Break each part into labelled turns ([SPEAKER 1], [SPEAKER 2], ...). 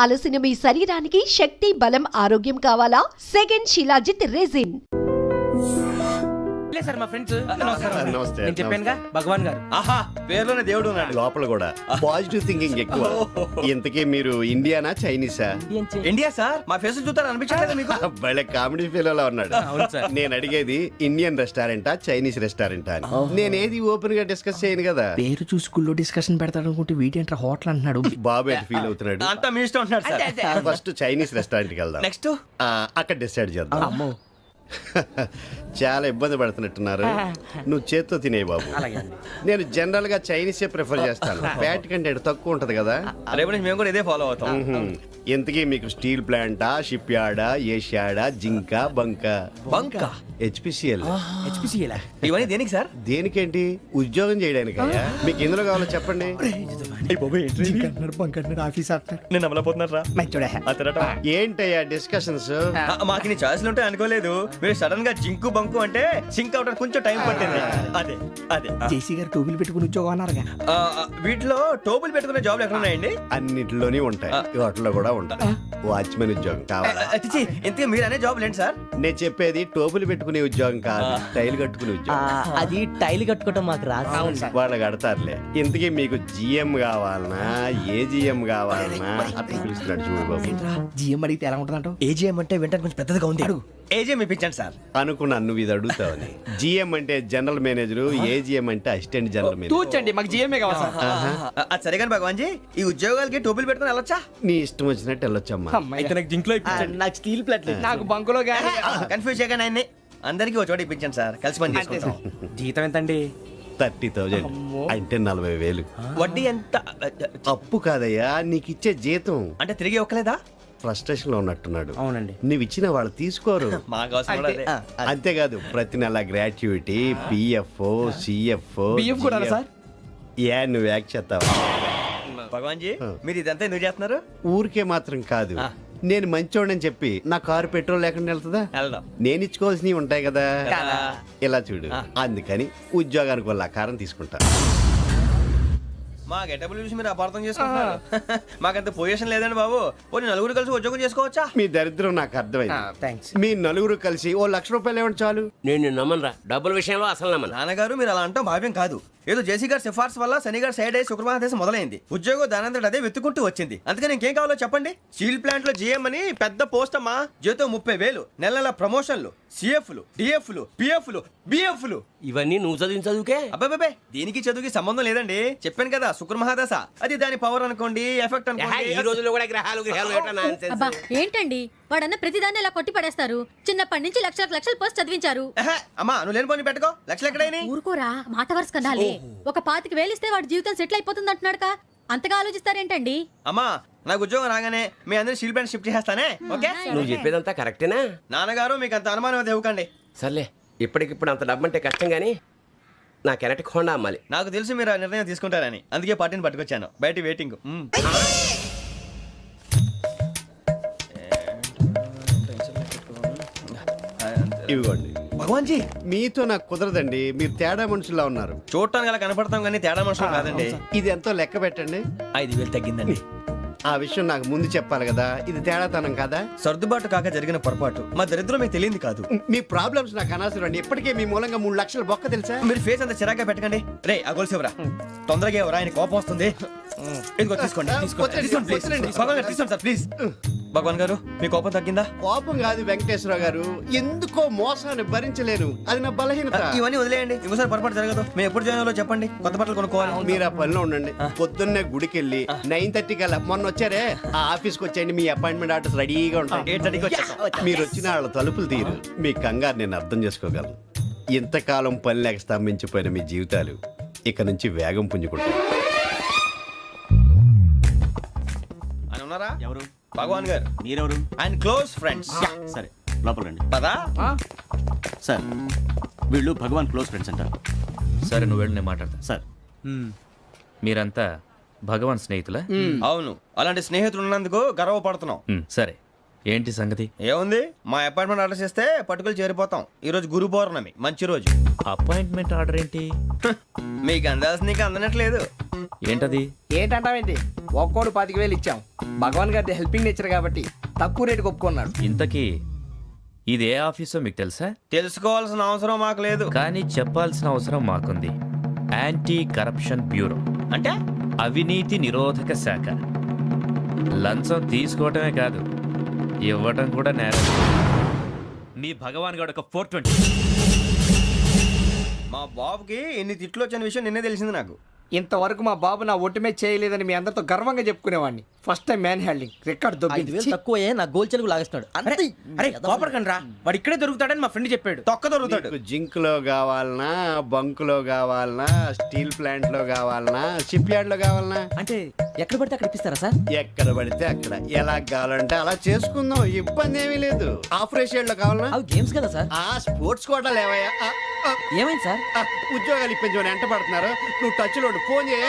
[SPEAKER 1] అలసిన మీ శరీరానికి శక్తి, బలం, ఆరోగ్యం కావాలా? Second shilajit resin.
[SPEAKER 2] సార్ మా ఫ్రెండ్స్
[SPEAKER 3] నమస్తే.
[SPEAKER 2] నేను చెప్పానుగా భగవాన్ గారు.
[SPEAKER 4] ఆహా, పేర్లోనే దేవుడు ఉన్నాడు.
[SPEAKER 3] లోపల కూడా పాజిటివ్ థింకింగ్ ఎక్కువ. ఇంతకీ మీరు ఇండియానా చైనీసా?
[SPEAKER 4] ఇండియా సార్, మా ఫేస్ చూస్తారు అనిపించలేదు మీకు?
[SPEAKER 3] భలే కామెడీ ఫీల్ ఉన్నాడు.
[SPEAKER 2] అవును సార్.
[SPEAKER 3] నేను అడిగేది ఇండియన్ రెస్టారెంటా చైనీస్ రెస్టారెంటా అని. నేను ఏది ఓపెన్ గా డిస్కస్ చేయను కదా.
[SPEAKER 2] పేరు చూసి స్కూల్లో డిస్కషన్ పెడతాడు అనుకుంటే వీటేంట్రా హోటల్ అంటున్నాడు.
[SPEAKER 3] బాబు ఎట్ ఫీల్ అవుతున్నాడు.
[SPEAKER 4] అంతా మీ ఇష్టం ఉంటున్నాడు సార్.
[SPEAKER 3] ఫస్ట్ చైనీస్ రెస్టారెంట్ కి వెళ్దాం.
[SPEAKER 4] నెక్స్ట్
[SPEAKER 3] అక్కడ డిసైడ్ చేద్దాం.
[SPEAKER 2] అమ్మో
[SPEAKER 3] చాలా ఇబ్బంది పడుతున్నట్టున్నారు. నువ్వు చేత్తో తినే బాబు. నేను జనరల్ గా చైనీసే ప్రిఫర్ చేస్తాను. ఫ్యాట్ కంటెంట్ తక్కువ ఉంటది కదా.
[SPEAKER 4] రేపు నుంచి మేము కూడా ఇదే ఫాలో అవుతాం.
[SPEAKER 3] ఎంతకీ మీకు స్టీల్ ప్లాంటా, షిప్ యార్డా, ఏషియాడా, జింక, బంకా?
[SPEAKER 4] బంక
[SPEAKER 3] హెచ్పిసిఎల్.
[SPEAKER 4] ఇవన్నీ దేనికి సార్?
[SPEAKER 3] దేనికేంటి? ఉద్యోగం చేయడానికి. మీకు ఎందులో కావాలో చెప్పండి.
[SPEAKER 4] నేను అమలపోతున్నారా?
[SPEAKER 3] ఏంటయ్యా డిస్కషన్స్?
[SPEAKER 4] మాకు నీ ఛాయిస్లు ఉంటాయి అనుకోలేదు. మీరు సడన్ గా జింకు బంకు అంటే సింక్ అవడానికి కొంచెం టైం పట్టింది. అదే అదే
[SPEAKER 2] జేసీ గారు టోబుల్ పెట్టుకుని ఉద్యోగం అన్నారుగా.
[SPEAKER 4] వీటిలో టోపులు పెట్టుకునే జాబ్లు ఎక్కడ ఉన్నాయండి?
[SPEAKER 3] అన్నిటిలోనే ఉంటాయి, వాటిలో కూడా ఉంటాయి. వాచ్మెన్ ఉద్యోగం కావాలా?
[SPEAKER 4] ఇంతకీ మీరు అనే జాబ్ లేండి సార్?
[SPEAKER 3] నేను చెప్పేది టోపులు పెట్టుకునే ఉద్యోగం కాదు, టైల్ కట్టుకునే ఉద్యోగం.
[SPEAKER 5] అది టైల్ కట్టుకోవటం మాకు రాదు.
[SPEAKER 3] వాళ్ళు కడతారులే. ఇంతకీ మీకు జిఎం కావాలనా, ఏ జిఎం కావాలనా? అట్లా పిలుస్తున్నాడు చూడు బాబు.
[SPEAKER 2] జిఎం అడిగితే ఎలా ఉంటుందంట?
[SPEAKER 4] ఏజీఎం అంటే వెంటనే కొంచెం పెద్దదిగా ఉంది. అడుగు. ఏజీఎం ఇప్పించండి సార్.
[SPEAKER 3] అనుకున్నాను నువ్వు ఇది అడుగుతావని. జిఎం అంటే జనరల్ మేనేజర్, ఏజిఎం అంటే అసిస్టెంట్ జనరల్ మేనేజర్.
[SPEAKER 2] తూచండి, మాకు జిఎంఏ కావాలి సార్.
[SPEAKER 4] అది సరే కానీ భగవాన్ జీ, ఈ ఉద్యోగాలకి టోపులు పెట్టుకుని వెళ్ళొచ్చా?
[SPEAKER 3] నీ ఇష్టం వచ్చినట్టు వెళ్ళొచ్చమ్మా.
[SPEAKER 2] అయితే నాకు జింక్లో
[SPEAKER 5] నాకు స్టీల్ ప్లేట్
[SPEAKER 2] నాకు బంకులో గానీ.
[SPEAKER 4] కన్ఫ్యూజ్ చేయగానే ఆయన్ని అందరికీ ఒక చోట ఇప్పించండి సార్, కలిసి పని చేసుకుంటాం.
[SPEAKER 2] జీతం ఎంతండి?
[SPEAKER 3] 30,000 అంటే 40,000.
[SPEAKER 4] వడ్డీ ఎంత?
[SPEAKER 3] అప్పు కాదయ్యా, నీకు ఇచ్చే జీతం.
[SPEAKER 4] అంటే తిరిగి ఒక్కలేదా?
[SPEAKER 3] ఫ్రస్ట్రేషన్ లో ఉన్నట్టున్నాడు.
[SPEAKER 2] అవునండి.
[SPEAKER 3] నువ్వు ఇచ్చిన వాళ్ళు తీసుకోరు.
[SPEAKER 4] మాకు అవసరం కూడా అదే.
[SPEAKER 3] అంతేకాదు ప్రతి నెల గ్రాట్యుటీ, పిఎఫ్, సిఎఫ్.
[SPEAKER 2] బియ్యం కూడా సార్?
[SPEAKER 3] ఏ నువ్వు యాక్ట్ చేస్తావా?
[SPEAKER 4] భగవాన్ జీ, మీరు ఇదంతా ఎందుకు చేస్తున్నారు?
[SPEAKER 3] ఊరికే మాత్రం కాదు, నేను మంచోడని చెప్పి నా కారు పెట్రోల్ లేకుండా వెళ్తుందా?
[SPEAKER 4] వెళ్దాం.
[SPEAKER 3] నేను ఇచ్చుకోవాల్సినవి ఉంటాయి కదా.
[SPEAKER 4] కదా.
[SPEAKER 3] ఇలా చూడు, అందుకని ఉద్యోగానికి వాళ్ళ ఆకారం తీసుకుంటా.
[SPEAKER 4] మా గెటబుల్ చూసి మీరు అపార్థం చేసుకుంటున్నారు. మాకంత పొజిషన్ లేదండి బాబు. పోనీ నలుగురు కలిసి ఉద్యోగం చేసుకోవచ్చా?
[SPEAKER 3] మీ దరిద్రం నాకు అర్థమైంది.
[SPEAKER 2] థ్యాంక్స్.
[SPEAKER 3] మీ నలుగురు కలిసి ఓ ₹1,00,000 ఇవ్వండి చాలు.
[SPEAKER 5] నేను నమ్మనరా, డబ్బుల విషయంలో అసలు నమ్మను.
[SPEAKER 4] నాన్నగారు మీరు అలా అంటాం భావ్యం కాదు. ఏదో జేసీ గారి సిఫార్సు వల్ల శని గారు సైడ్ అయ్యి శుక్రవారం మొదలైంది. ఉద్యోగం దానంతటి అదే వెతుకుంటూ వచ్చింది. అందుకని ఇంకేం కావాలో చెప్పండి. స్టీల్ ప్లాంట్ లో జీఎం అని పెద్ద పోస్ట్ అమ్మా. జీతం 30,000, నెల నెల ప్రమోషన్లు, సిఎఫ్లు, డిఎఫ్లు, పిఎఫ్లు, బిఎఫ్లు.
[SPEAKER 5] ఇవన్నీ నువ్వు చదివిన చదువుకే.
[SPEAKER 4] అబ్బాబే, దీనికి చదువుకి సంబంధం లేదండి. చెప్పాను కదా, శుక్ర మహాదశ. అది దాని పవర్ అనుకోండి, ఎఫెక్ట్
[SPEAKER 5] ఈ
[SPEAKER 4] అనుకోండి.
[SPEAKER 5] రోజుల్లో కూడా గ్రహాలు ఏటా nonsense.
[SPEAKER 6] అబ్బా ఏంటండి వాడన్న ప్రతిదాన్ని ఇలా కొట్టి పడేస్తారు. చిన్నప్పటి నుంచి లక్షల పోస్ట్ చదివించారు.
[SPEAKER 4] అమ్మా నువ్వు లేని పోనీ పెట్టుకో. లక్షలు ఎక్కడైనా
[SPEAKER 6] ఊరుకోరా, మాట వరుస కదాలే. ఒక 25,000 ఇస్తే వాడి జీవితం సెటిల్ అయిపోతుంది అంటున్నాడుకా. అంతగా ఆలోచిస్తారేంటండి?
[SPEAKER 4] అమ్మా నాకు ఉద్యోగం రాగానే మీ అందరూ స్టీల్ ప్లాంట్ షిఫ్ట్ చేస్తానే. ఓకే?
[SPEAKER 5] నువ్వు చెప్పేదంతా కరెక్టేనా?
[SPEAKER 4] నాన్నగారు మీకు అంత అనుమానం అయితే ఇవ్వకండి.
[SPEAKER 5] సర్లే, ఇప్పటికిప్పుడు అంత డబ్బు అంటే కష్టం గానీ నా కెనటిక్ హోండా అమ్మాలి.
[SPEAKER 4] నాకు తెలుసు మీరు ఆ నిర్ణయం తీసుకుంటారని, అందుకే పార్టీని పట్టుకొచ్చాను. బయట వెయిటింగ్.
[SPEAKER 3] ఇవ్వండి.
[SPEAKER 4] భగవాన్ జీ,
[SPEAKER 3] మీతో నాకు కుదరదండి, మీరు తేడా మనుషుల్లా ఉన్నారు.
[SPEAKER 4] చూడటానికి అలా కనపడతాం కానీ తేడా మనుషులు కాదండి.
[SPEAKER 3] ఇది ఎంతో లెక్క పెట్టండి.
[SPEAKER 4] 5,000 తగ్గిందండి.
[SPEAKER 3] ఆ విషయం నాకు ముందు చెప్పాలి కదా. ఇది తేడాతనం కాదా?
[SPEAKER 4] సర్దుబాటు కాక జరిగిన పొరపాటు. మా దరిద్రం మీకు తెలియంది కాదు.
[SPEAKER 3] మీ ప్రాబ్లమ్స్ నాకు అనవసరం అండి. ఇప్పటికే మీ మూలంగా 3 లక్షలు బొక్క తెలుసా?
[SPEAKER 4] మీరు ఫేస్ అంత చిరాగ్గా పెట్టకండి. రే ఆ గొలుసు ఎవరా? తొందరగా ఎవరా, ఆయన కోపం వస్తుంది. ఇదిగో తీసుకోండి. తీసుకోండి సార్ ప్లీజ్. భగవాన్ గారు మీ కోపం తగ్గిందా?
[SPEAKER 3] కోపం కాదు వెంకటేశ్వరరావు గారు, ఎందుకో మోసాన్ని భరించలేను. అది నా బలహీనత.
[SPEAKER 4] ఇవన్నీ వదిలేయండి, ఇంకోసారి పొరపాటు జరగదు. మేము ఎప్పుడు జాయిన్ అవ్వాలో చెప్పండి, కొత్త బట్టలు కొనుక్కోవాలి.
[SPEAKER 3] మీరు ఆ పనిలో ఉండండి. పొద్దున్నే గుడికి వెళ్ళి 9:30 కల్లా, మొన్న వచ్చారే ఆ ఆఫీస్కి వచ్చేయండి. మీ అపాయింట్మెంట్ ఆర్డర్స్ రెడీగా ఉంటాయి.
[SPEAKER 4] 8:30కి వచ్చేస్తాం.
[SPEAKER 3] మీరు వచ్చిన వాళ్ళ తలుపులు తీరు. మీ కంగారు నేను అర్థం చేసుకోగలను. ఇంతకాలం పని లేక స్తంభించిపోయిన మీ జీవితాలు ఇక నుంచి వేగం పుంజుకుంటాయి.
[SPEAKER 4] ఆయన ఉన్నారా?
[SPEAKER 7] ఎవరు?
[SPEAKER 4] భగవాన్ గారు.
[SPEAKER 7] మీరెవరు?
[SPEAKER 4] ఆయన క్లోజ్ ఫ్రెండ్స్.
[SPEAKER 7] సరే లోపల రండి.
[SPEAKER 4] పదా
[SPEAKER 7] సార్ వీళ్ళు భగవాన్ క్లోజ్ ఫ్రెండ్స్ అంటారు.
[SPEAKER 8] సరే నువ్వు వెళ్ళి నేను మాట్లాడతా.
[SPEAKER 7] సార్
[SPEAKER 8] మీరంతా భగవాన్ స్నేహితులా?
[SPEAKER 4] అవును, అలాంటి స్నేహితులు ఉన్నందుకు గర్వపడుతున్నాం.
[SPEAKER 8] సరే ఏంటి సంగతి?
[SPEAKER 4] ఏముంది, మా అపాయింట్మెంట్ ఆర్డర్ చేస్తే పట్టుకులు చేరిపోతాం. ఈ రోజు గురు పౌర్ణమి, మంచి రోజు.
[SPEAKER 8] అపాయింట్మెంట్ ఆర్డర్ ఏంటి?
[SPEAKER 4] మీకు అందాల్సిన నీకు అందనట్లేదు.
[SPEAKER 8] ఏంటది?
[SPEAKER 2] ఏంటంటావేంటి? ఒక్కోడు 25,000 ఇచ్చాం. భగవాన్ గారి హెల్పింగ్ నేచర్ కాబట్టి తక్కువ రేటుకి ఒప్పుకున్నాడు.
[SPEAKER 8] ఇంతకీ ఇది ఏ ఆఫీసో మీకు తెలుసా?
[SPEAKER 4] తెలుసుకోవాల్సిన అవసరం మాకు లేదు.
[SPEAKER 8] కానీ చెప్పాల్సిన అవసరం మాకుంది. యాంటీ కరప్షన్ బ్యూరో,
[SPEAKER 4] అంటే
[SPEAKER 8] అవినీతి నిరోధక శాఖ. లంచం తీసుకోవటమే కాదు, ఇవ్వటం కూడా నేరం. మీ భగవాన్ గారు ఒక 420.
[SPEAKER 4] మా బాబుకి ఎన్ని తిట్లు వచ్చిన విషయం నిన్నే తెలిసింది నాకు.
[SPEAKER 2] ఇంతవరకు మా బాబు నా ఒట్టుమే చేయలేదని మీ అందరితో గర్వంగా చెప్పుకునేవాడిని. ఫస్ట్ టైం మ్యాన్ హ్యాండింగ్ రికార్డ్ దొబ్బింది.
[SPEAKER 9] తక్కువే నా గోల్ చెలుగు లాగేస్తున్నాడు.
[SPEAKER 2] అరే కోపడకండి రా, వాడు ఇక్కడే దొరుకుతాడని మా ఫ్రెండ్ చెప్పాడు.
[SPEAKER 4] తొక్క దొరుకుతాడు.
[SPEAKER 3] నీకు జింక్ లో కావాలనా, బంక్ లో కావాలనా, స్టీల్ ప్లాంట్ లో కావాలనా, షిప్ యార్డ్ లో కావాలనా?
[SPEAKER 9] అంటే ఎక్కడ పడితే అక్కడ ఇప్పిస్తారా సార్?
[SPEAKER 3] ఎక్కడ పడితే అక్కడ, ఎలా కావాలంటే అలా చేసుకుందాం, ఇబ్బంది ఏమీ లేదు. ఆపరేషన్ లో కావాలనా?
[SPEAKER 9] అవి గేమ్స్ కదా సార్.
[SPEAKER 3] ఆ స్పోర్ట్స్ కోటా లేవయ్యా.
[SPEAKER 9] ఏమైంది సార్?
[SPEAKER 3] ఉద్యోగాలు ఇప్పించమని ఎంట పడుతున్నారు. నువ్వు టచ్ లో ఫోన్ చేయ.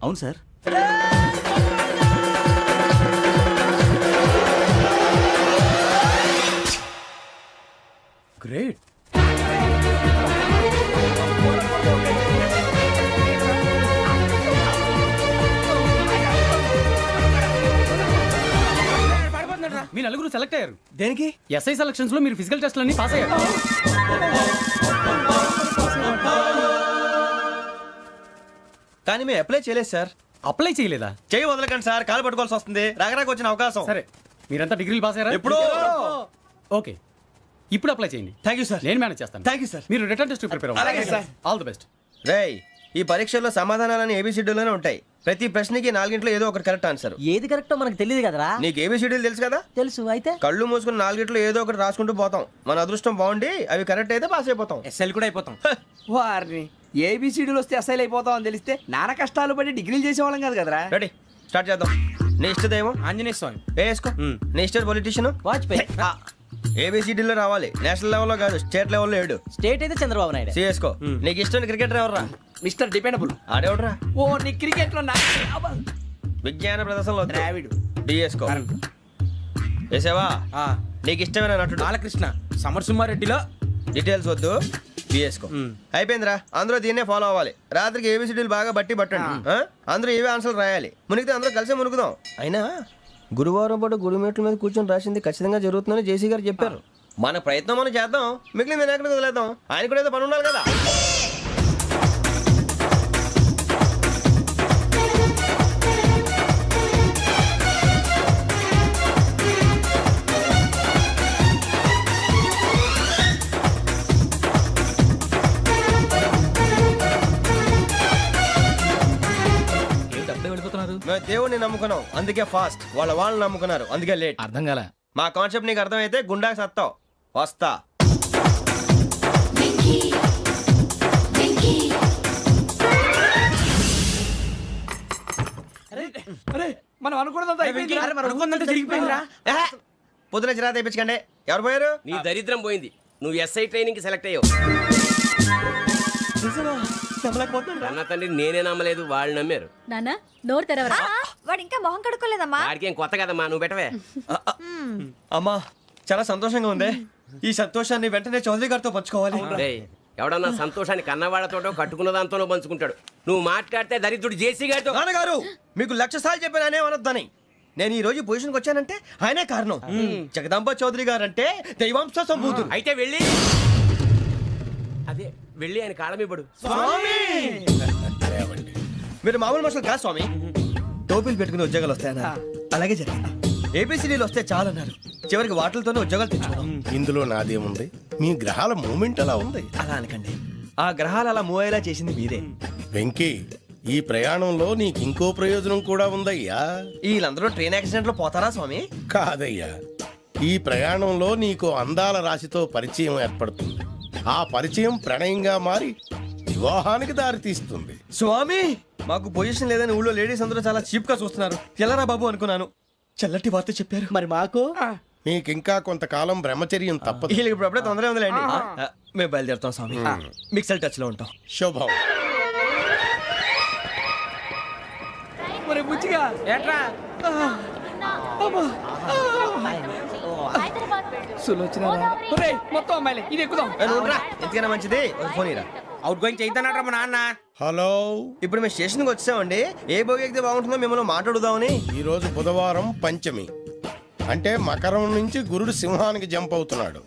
[SPEAKER 7] అవును సార్.
[SPEAKER 2] గ్రేట్.
[SPEAKER 10] మీ నలుగురు సెలెక్ట్ అయ్యారు.
[SPEAKER 4] దేనికి?
[SPEAKER 10] ఎస్ఐ సెలక్షన్స్ లో మీరు ఫిజికల్ టెస్ట్లన్నీ పాస్ అయ్యారు.
[SPEAKER 4] కానీ మేము అప్లై చేయలేదు సార్.
[SPEAKER 10] అప్లై చేయలేదా?
[SPEAKER 4] చేయి వదలకండి సార్, కాలు పట్టుకోవాల్సి వస్తుంది. రాగరాకు వచ్చిన అవకాశం.
[SPEAKER 10] సరే, మీరంతా డిగ్రీలు పాస్ అయ్యారా?
[SPEAKER 4] ఎప్పుడో.
[SPEAKER 10] ఓకే, ఇప్పుడు అప్లై చేయండి.
[SPEAKER 4] Thank you sir.
[SPEAKER 10] నేను మేనేజ్ చేస్తాను.
[SPEAKER 4] Thank you sir.
[SPEAKER 10] మీరు రిటర్న్ టెస్ట్ ప్రిపేర్ అవ్వండి.
[SPEAKER 4] అలాగే సార్.
[SPEAKER 10] All the best.
[SPEAKER 4] రేయ్, ఈ పరీక్షల్లో సమాధానాలని ఏబిసిడ్యూల్లోనే ఉంటాయి. ప్రతి ప్రశ్నకి 4 ఏదో ఒకటి కరెక్ట్ ఆన్సర్.
[SPEAKER 9] ఏది కరెక్టో మనకు తెలియదు కదరా.
[SPEAKER 4] నీకు ఏబిసిడ్యూల్ తెలుసు కదా?
[SPEAKER 9] తెలుసు. అయితే
[SPEAKER 4] కళ్ళు మూసుకుని 4 ఏదో ఒకటి రాసుకుంటూ పోతాం. మన అదృష్టం బాగుండి అవి కరెక్ట్ అయితే పాస్ అయిపోతాం.
[SPEAKER 2] ఎస్ఎల్ కూడా అయిపోతాం. వారిని ఏబిసిడీలు వస్తే ఎస్ఐలు అయిపోతాం అని తెలిస్తే నాన్న కష్టాలు పడి డిగ్రీలు చేసేవాళ్ళం కాదు కదరా.
[SPEAKER 4] రెడీ, స్టార్ట్ చేద్దాం. నీ ఇష్టదేమో
[SPEAKER 2] ఆంజనేయ స్వామి.
[SPEAKER 4] వేసుకో. నీ ఇష్ట పొలిటీషియన్
[SPEAKER 9] వాజ్పేయి.
[SPEAKER 4] ఏబిసిడీలో రావాలి. నేషనల్ లెవెల్లో కాదు, స్టేట్ లెవెల్లో 7.
[SPEAKER 9] స్టేట్ అయితే చంద్రబాబు నాయుడు.
[SPEAKER 4] సిఎస్కో. నీకు ఇష్టం క్రికెటర్ ఎవర్రా?
[SPEAKER 2] Mister dependable.
[SPEAKER 4] ఆడేవడరా?
[SPEAKER 2] ఓ నీ క్రికెట్ లో
[SPEAKER 4] విజ్ఞాన ప్రదర్శనలో
[SPEAKER 2] ద్రావిడు.
[SPEAKER 4] డిఎస్కో. వేసావా? నీకు ఇష్టమైన నటుడు?
[SPEAKER 2] బాలకృష్ణ. సమర్సుమారెడ్డిలో
[SPEAKER 4] డీటెయిల్స్ వద్దు, బిఎస్కో. అయిపోయిందిరా, అందరూ దీన్నే ఫాలో అవ్వాలి. రాత్రికి ఏబిసిడీలు బాగా బట్టి పట్టండి. అందరూ ఏవే ఆన్సర్లు రాయాలి. మునిగితే అందరూ కలిసే మునుగుదాం. అయినా గురువారం పాటు గురుమేట్ల మీద కూర్చొని రాసింది ఖచ్చితంగా జరుగుతుందని జేసీ గారు చెప్పారు. మన ప్రయత్నం మనం చేద్దాం, మిగిలింది నేను ఎక్కడికి వదిలేద్దాం. ఆయన కూడా ఏదో పని ఉండాలి కదా. మేము దేవుడిని నమ్ముకున్నాం, అందుకే ఫాస్ట్. వాళ్ళు నమ్ముకున్నారు, అందుకే లేట్.
[SPEAKER 10] అర్థం కాలే.
[SPEAKER 4] మా కాన్సెప్ట్ నీకు అర్థమైతే గుండా సత్తావు. వస్తా.
[SPEAKER 2] మనం అనుకున్నదంతా అయిపోయింది. జరిగిపోయిందిరా.
[SPEAKER 4] పొద్దున చిరా తెప్పించకండి. ఎవరు పోయారు?
[SPEAKER 5] నీ దరిద్రం పోయింది. నువ్వు ఎస్ఐ ట్రైనింగ్ సెలెక్ట్ అయ్యావు. అన్న తండ్రి నేనే నమ్మలేదు, వాళ్ళు నమ్మారు.
[SPEAKER 6] నాన్న నోరు తెరవరా.
[SPEAKER 11] వాడు ఇంకా మొహం కడుక్కోలేదమ్మా.
[SPEAKER 5] వాడికి ఏం కొత్త కదమ్మా, నువ్వు పెట్టవే.
[SPEAKER 4] అమ్మా చాలా సంతోషంగా ఉంది. ఈ సంతోషాన్ని వెంటనే చౌదరి గారితో పంచుకోవాలి.
[SPEAKER 5] రేయ్, ఎవడన్నా సంతోషాన్ని కన్నవాళ్లతోటో కట్టుకున్న దాంతోనో పంచుకుంటాడు. నువ్వు మాట్లాడితే దరిద్రుడు జేసీ గారితో.
[SPEAKER 4] నాన్నగారు మీకు 1,00,000 సార్లు చెప్పాననే అనొద్దని. నేను ఈ రోజు పొజిషన్కి వచ్చానంటే ఆయనే కారణం. జగదాంబ చౌదరి గారు అంటే దైవాంశ సంభూతుడు.
[SPEAKER 5] అయితే వెళ్ళి అదే వెళ్ళి ఆయన కాళ్ళమివ్వడు.
[SPEAKER 4] మీరు మామూలు మనుషులు కాదు స్వామి. టోపీలు పెట్టుకుని ఉద్యోగాలు వస్తాయన్నారు, అలాగే జరిగింది. ఏబిసిడీలు వస్తే చాలన్నారు, చివరికి వాటిలతోనే ఉద్యోగాలు తెచ్చుకున్నాం.
[SPEAKER 3] ఇందులో నాదేముంది? మీ గ్రహాల మూమెంట్ అలా ఉంది.
[SPEAKER 4] అలా అనకండి, ఆ గ్రహాలు అలా మూవ్ అయ్యేలా చేసింది మీరే.
[SPEAKER 3] వెంకీ, ఈ ప్రయాణంలో నీకు ఇంకో ప్రయోజనం కూడా ఉందయ్యా.
[SPEAKER 4] వీళ్ళందరూ ట్రైన్ యాక్సిడెంట్ లో పోతారా స్వామి?
[SPEAKER 3] కాదయ్యా, ఈ ప్రయాణంలో నీకు అందాల రాశితో పరిచయం ఏర్పడుతుంది. ఆ పరిచయం ప్రణయంగా మారి వివాహానికి దారితీస్తుంది.
[SPEAKER 4] స్వామి మాకు పొజిషన్ లేదని ఊళ్ళో లేడీస్ అందరూ చాలా చీప్ గా చూస్తున్నారు. ఎలారా బాబు అనుకున్నాను, చల్లటి వార్త చెప్పారు.
[SPEAKER 9] మరి మాకు
[SPEAKER 3] నీకింకా కొంతకాలం బ్రహ్మచర్యం తప్పదు.
[SPEAKER 4] వీళ్ళకి ఇప్పుడు అప్పుడే తొందరగా ఉందిలేండి. మేము బయలుదేరుతాం స్వామి. మిక్సల్ టచ్ లో ఉంటాం.
[SPEAKER 3] శుభం.
[SPEAKER 2] ఒరే బుచ్చిగా ఏట్రా సులోచన ఒరే మొత్తం అమ్మాయిలే, ఇది ఎక్కుదాం.
[SPEAKER 4] ఎందుకైనా మంచిది ఫోన్ ఇరా.
[SPEAKER 2] అవుట్ గోయింగ్ చేద్దానట్రా మా నాన్న.
[SPEAKER 3] హలో,
[SPEAKER 4] ఇప్పుడు మేము స్టేషన్కి వచ్చామండి. ఏ బోగి ఎక్కితే బాగుంటుందో మిమ్మల్ని మాట్లాడుదామని.
[SPEAKER 3] ఈరోజు బుధవారం పంచమి, అంటే మకరం నుంచి గురుడు సింహానికి జంప్ అవుతున్నాడు.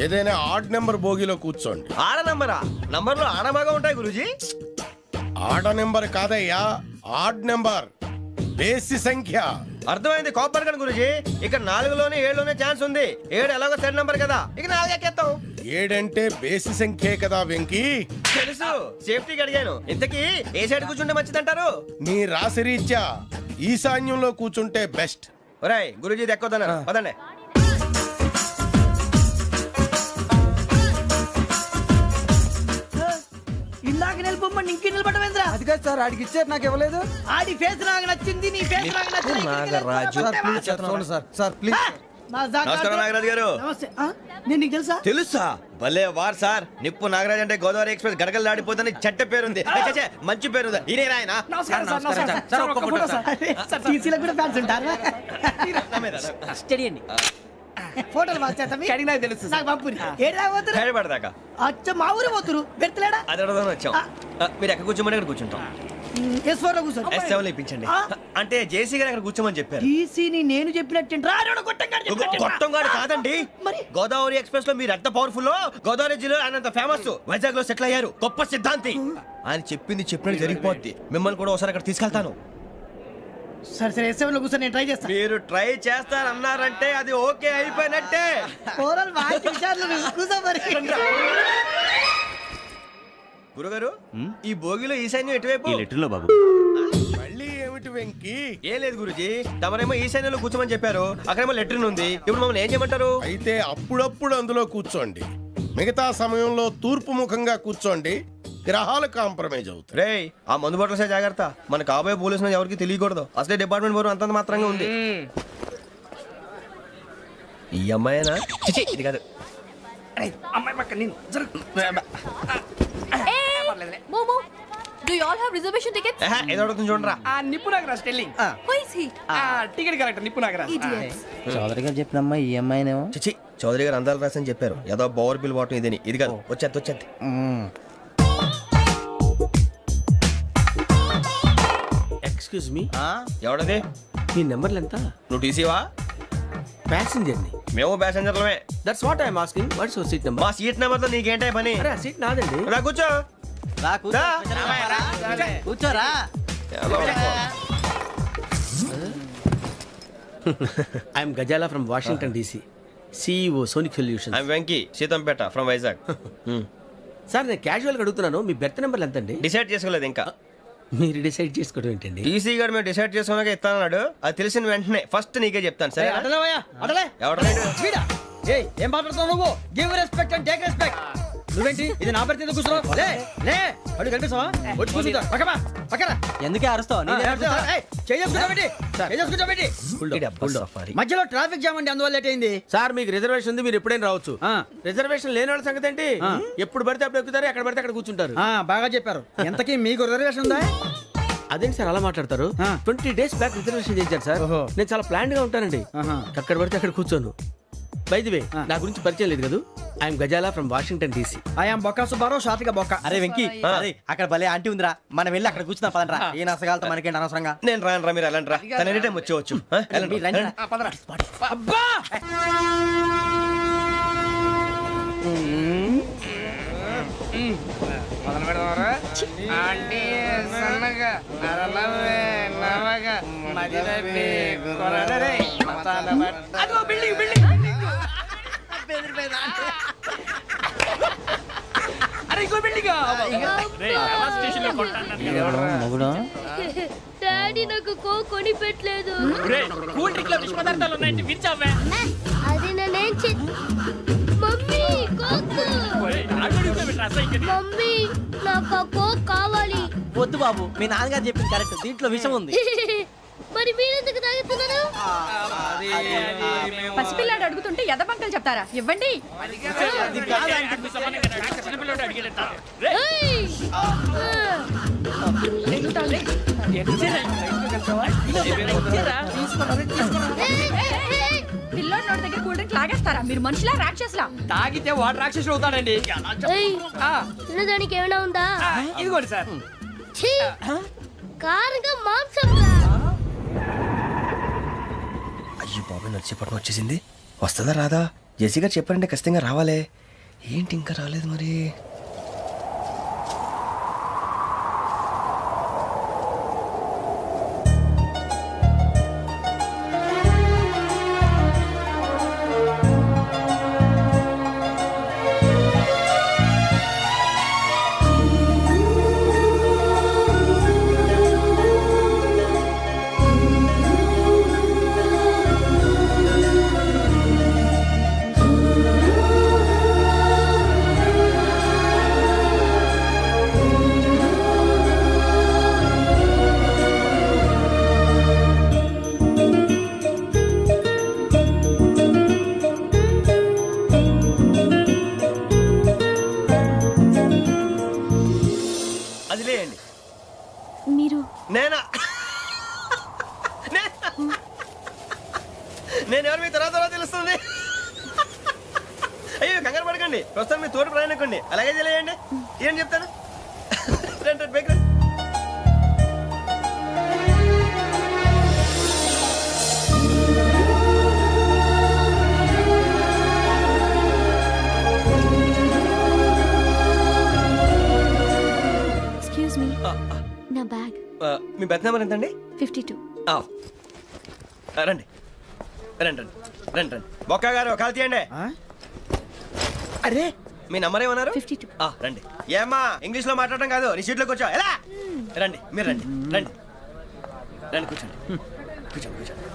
[SPEAKER 3] ఏదైనా ఆడ్ నెంబర్ బోగిలో కూర్చోండి.
[SPEAKER 4] ఆడ నంబరా? నంబర్లో ఆడ బాగా ఉంటాయి గురూజీ.
[SPEAKER 3] ఆడ నెంబర్ కాదయ్యా, ఆడ్ నెంబర్, బేసి సంఖ్య.
[SPEAKER 4] అర్థమైంది, కాపర్ కానీ గురూజీ. ఇక్కడ 4లోనే 7లోనే ఛాన్స్ ఉంది. 7 ఎలాగో సెడ్ నంబర్ కదా, ఇక 4 ఎక్కేస్తాం.
[SPEAKER 3] 7 అంటే బేసి సంఖ్యే కదా వెంకీ.
[SPEAKER 4] తెలుసు, సేఫ్టీకి అడిగాను. ఇంతకీ ఏ సైడ్ కూర్చుంటే మంచిదంటారు?
[SPEAKER 3] నీ రాశి రీత్యా ఈశాన్యంలో కూర్చుంటే బెస్ట్.
[SPEAKER 4] ఒరేయ్ గురూజీ దెక్కొద్దన్నారు, పదండి.
[SPEAKER 9] ఇందాక నిలబొమ్మని ఇంకే నిలబడమేంద్రా?
[SPEAKER 2] అది కాదు సార్, ఆడికి ఇచ్చారు నాకు ఇవ్వలేదు.
[SPEAKER 9] ఆడి ఫేస్ నాకు నచ్చింది, నీ ఫేస్ నాకు నచ్చింది.
[SPEAKER 4] నాగరాజు.
[SPEAKER 2] Sir please.
[SPEAKER 9] నా జాగా-
[SPEAKER 4] నమస్కారం నాగరాజు గారు.
[SPEAKER 9] నమస్తే. ఆ? నేను నీకు తెలుసా?
[SPEAKER 4] తెలుసా? భలే వార్ సార్. నిప్పు నాగరాజ్ అంటే గోదావరి ఎక్స్ప్రెస్ గడగలు దాడిపోతుంది చెట్ట పేరుంది. ఛే, ఛే, మంచి పేరుంది. ఈయన ఆయన
[SPEAKER 2] నమస్కారం సార్, నమస్కారం సార్. ఒక్క ఫోటో సార్.
[SPEAKER 9] సార్, టీసీలో కూడా ఫ్యాన్స్ ఉంటారా? స్టడీ అండి. ఫోటోలు బాగా చేస్తాం.
[SPEAKER 2] కడిగినా తెలుసు సార్.
[SPEAKER 9] నాకు పంపుని. ఏడు రాబోతురు?
[SPEAKER 4] హైదరాబాద్దాకా
[SPEAKER 9] అచ్చ మా ఊరు పోతురు. పెడతలేడా?
[SPEAKER 4] అది అడగదామని వచ్చాం. మీరు ఎక్కడ కూర్చోమని అక్కడ కూర్చుంటాం.
[SPEAKER 9] S4 లో కూర్చోండి.
[SPEAKER 4] S7 లో ఇప్పించండి.
[SPEAKER 9] ఆ?
[SPEAKER 4] అంటే జేసీ గారు అక్కడ కూర్చోమని చెప్పారు.
[SPEAKER 9] టీసీని నేను చెప్పినట్టు
[SPEAKER 4] గొట్టంగాడు కాదండి.
[SPEAKER 9] మరి?
[SPEAKER 4] గోదావరి ఎక్స్ప్రెస్ లో మీరు ఎంత పవర్ఫుల్, గోదావరి జిల్లా ఆయన ఫేమస్. వైజాగ్ లో సెటిల్ అయ్యారు, గొప్ప సిద్ధాంతి. ఆయన చెప్పింది చెప్పినట్టు జరిగిపోద్ది. మిమ్మల్ని కూడా ఒకసారి అక్కడ తీసుకెళ్తాను.
[SPEAKER 9] సరే సరే S7 లో కూర్చొని నేను ట్రై చేస్తాను.
[SPEAKER 4] మీరు ట్రై చేస్తారన్నారంటే అది ఓకే అయిపోయినట్టే.
[SPEAKER 9] ఓవరాల్ బాగా విచారాలు కూర్చో మరి.
[SPEAKER 4] గురుగారు, ఈ భోగిలో ఈశాన్యం ఎటువైపు?
[SPEAKER 7] ఈ లెటర్లో బాబు.
[SPEAKER 3] మళ్ళీ ఏమిటి వెంకీ?
[SPEAKER 4] ఏం లేదు గురుజీ, తమరేమో ఈశాన్యంలో కూర్చోమని చెప్పారు. అక్కడేమో లెటర్ ఉంది. ఇప్పుడు మమ్మల్ని ఏం చేయమంటారు?
[SPEAKER 3] అయితే అప్పుడప్పుడు అందులో కూర్చోండి, మిగతా సమయంలో తూర్పు ముఖంగా కూర్చోండి. గ్రహాలు కాంప్రమైజ్ అవుతాయి.
[SPEAKER 4] రేయ్, ఆ మందు బాటలసే జాగ్రత్త. మన కాబోయే పోలీసులు ఎవరికి తెలియకూడదు. అసలే డిపార్ట్మెంట్ బోరు అంతంత మాత్రంగా ఉంది. ఈ అమ్మాయినా? చిచి, ఇది కాదు.
[SPEAKER 2] అమ్మాయి పక్క నేను
[SPEAKER 11] momo, do you all have reservation tickets?
[SPEAKER 4] ఏదో అడుగుతుంది చూడరా.
[SPEAKER 2] ఆ నిప్పు Nagaraj telling.
[SPEAKER 11] Who is he?
[SPEAKER 2] Ticket correct నిప్పు నాగరాజ్.
[SPEAKER 11] Idiots.
[SPEAKER 9] చౌదరి గారు చెప్పినమ్మా ఈ అమ్మాయినేమో.
[SPEAKER 4] చిచి, చౌదరి గారు అందాలు రాసని చెప్పారు. ఏదో బోర్ బిల్ బాటం ఇదని. ఇది కాదు, వచ్చేది.
[SPEAKER 5] ఎక్స్క్యూజ్ మీ,
[SPEAKER 4] ఎవడది?
[SPEAKER 5] ఈ నెంబర్లు ఎంత?
[SPEAKER 4] నువ్వు టీసీవా?
[SPEAKER 5] ప్యాసింజర్ ని.
[SPEAKER 4] మేము ప్యాసెంజర్లమే.
[SPEAKER 5] That's what I'm asking. What's your seat number?
[SPEAKER 4] మా సీట్ నెంబర్ తో నీకేంటే పని?
[SPEAKER 5] అరే సీట్ నాదండి.
[SPEAKER 4] రా కూర్చో.
[SPEAKER 9] రా కూర్చో.
[SPEAKER 4] రా.
[SPEAKER 9] కూర్చోరా.
[SPEAKER 5] I'm Gazala from Washington DC, CEO sonic solution.
[SPEAKER 4] I'm Venky, Seethampeta from Vizag.
[SPEAKER 5] Sir నేను క్యాజువల్గా అడుగుతున్నాను, మీ బెర్త్ నెంబర్లు ఎంత అండి?
[SPEAKER 4] డిసైడ్ చేసుకోలేదు ఇంకా.
[SPEAKER 5] మీరు డిసైడ్ చేసుకోవడం ఏంటండి?
[SPEAKER 4] టీసీ గారు మేము డిసైడ్ చేసుకున్నాక ఇస్తానన్నాడు. అది తెలిసిన వెంటనే ఫస్ట్ నీకే చెప్తాను. సరే
[SPEAKER 9] అడలేవయ్యా, అడలే.
[SPEAKER 4] ఎవడలేడు?
[SPEAKER 9] వీడా? ఏయ్, ఏం మాట్లాడుతున్నావు నువ్వు? Give respect and take respect. నువ్వేంటి ఇది నా పరిస్థితి కూర్చున్నావు లే లే అడుగు కనిపిస్తావా వచ్చి కూర్చుంటా పక్కమా పక్కన
[SPEAKER 4] ఎందుకే అరుస్తావు
[SPEAKER 9] మధ్యలో ట్రాఫిక్ జామ్ అండి అందువల్ల లేట్ అయింది.
[SPEAKER 4] సార్ మీకు రిజర్వేషన్ ఉంది, మీరు ఎప్పుడైనా రావచ్చు. రిజర్వేషన్ లేని వాళ్ళ సంగతి ఏంటి? ఎప్పుడు పడితే అప్పుడు ఎక్కుతారు, ఎక్కడ పడితే అక్కడ కూర్చుంటారు.
[SPEAKER 9] బాగా చెప్పారు. ఎంతకీ మీకు రిజర్వేషన్ ఉందా?
[SPEAKER 4] అదేంటి సార్ అలా మాట్లాడతారు? 20 days బ్యాక్ రిజర్వేషన్ చేశారు సార్. నేను చాలా ప్లాన్డ్ గా ఉంటానండి. అక్కడ పడితే అక్కడ కూర్చోను. బై ది వే నా గురించి పరిచయం లేదు కదా, I'm Gazala from Washington DC.
[SPEAKER 9] I'm Bokka Subbarao, షార్ట్గా బొక్క.
[SPEAKER 4] అరే వెంకీ, అక్కడ భలే ఆంటీ ఉందిరా, మనం వెళ్ళి అక్కడ కూర్చున్నా పదనరా. ఏ నసగాలతో మనకేంటి అనవసరంగా. నేను రాను రా, మీరు వెళ్ళండి రా. తన ఎనీ టైం వచ్చేవచ్చు.
[SPEAKER 9] అబ్బా
[SPEAKER 2] మొదలు పెడదామరా? ఆంటీ సన్నగా నరలవే నవగా మదిరపి కొరడరే మతాల అదిగో బిల్డింగ్ బిల్డింగ్ అరే ఇంకో బిల్డింగ్.
[SPEAKER 11] డాడీ నాకు కొని పెట్టలేదు.
[SPEAKER 8] కూల్ డ్రింక్ లో విష పదార్థాలు ఉన్నాయంటే విరిచావే.
[SPEAKER 11] అది నేనేం మమ్మీ కోక్. మమ్మీ నాకు ఆ కోక్ కావాలి.
[SPEAKER 4] వద్దు బాబు, మీ నాన్నగారు చెప్పింది కరెక్ట్, దీంట్లో విషయం ఉంది.
[SPEAKER 11] మరి మీరెందుకు తాగుతున్నారు?
[SPEAKER 6] పసిపిల్లాడు అడుగుతుంటే ఎదబంకలు చెప్తారా? ఇవ్వండి.
[SPEAKER 11] ఏయ్!
[SPEAKER 6] పిల్లోడి నోటి దగ్గర కూల్ డ్రింక్ లాగేస్తారా? మీరు మనుషులా రాక్షసులా?
[SPEAKER 2] తాగితే వాడు రాక్షసుడు అవుతాడండి.
[SPEAKER 11] ఏయ్! తినడానికి ఏమైనా ఉందా?
[SPEAKER 2] ఇదిగోండి సార్.
[SPEAKER 11] ఛీ! కారంగా మాంసం రా.
[SPEAKER 4] అయ్యో బాబాయ్, నడిచేపట్నం వచ్చేసింది. వస్తుందా రాదా? జెసి గారు చెప్పారంటే ఖచ్చితంగా రావాలే. ఏంటి ఇంకా రాలేదు మరి? అది లేండి.
[SPEAKER 11] మీరు
[SPEAKER 4] నేనా? నేను ఎవరు మీ తర్వాత తెలుస్తుంది. అయ్యో కంగారు పడకండి, ప్రస్తుతం మీ తోటి ప్రయాణకండి. అలాగే తెలియండి. ఏం చెప్తాను రండి బైక్ రండి.
[SPEAKER 11] ఎక్స్క్యూజ్ మీ, నా బ్యాగ్.
[SPEAKER 4] మీ బెత్ నెంబర్ ఎంతండి?
[SPEAKER 11] 52.
[SPEAKER 4] రండి రండి రండి రండి రండి. బొక్క గారు కాల్ తీయండి. అరే మీ నంబర్ ఏమన్నారు?
[SPEAKER 11] 52.
[SPEAKER 4] రండి. ఏమ్మా ఇంగ్లీష్ లో మాట్లాడడం కాదు, నీ సీట్లో కూర్చో. ఎలా రండి, మీరు రండి రండి రండి, కూర్చోండి కూర్చోండి కూర్చోండి.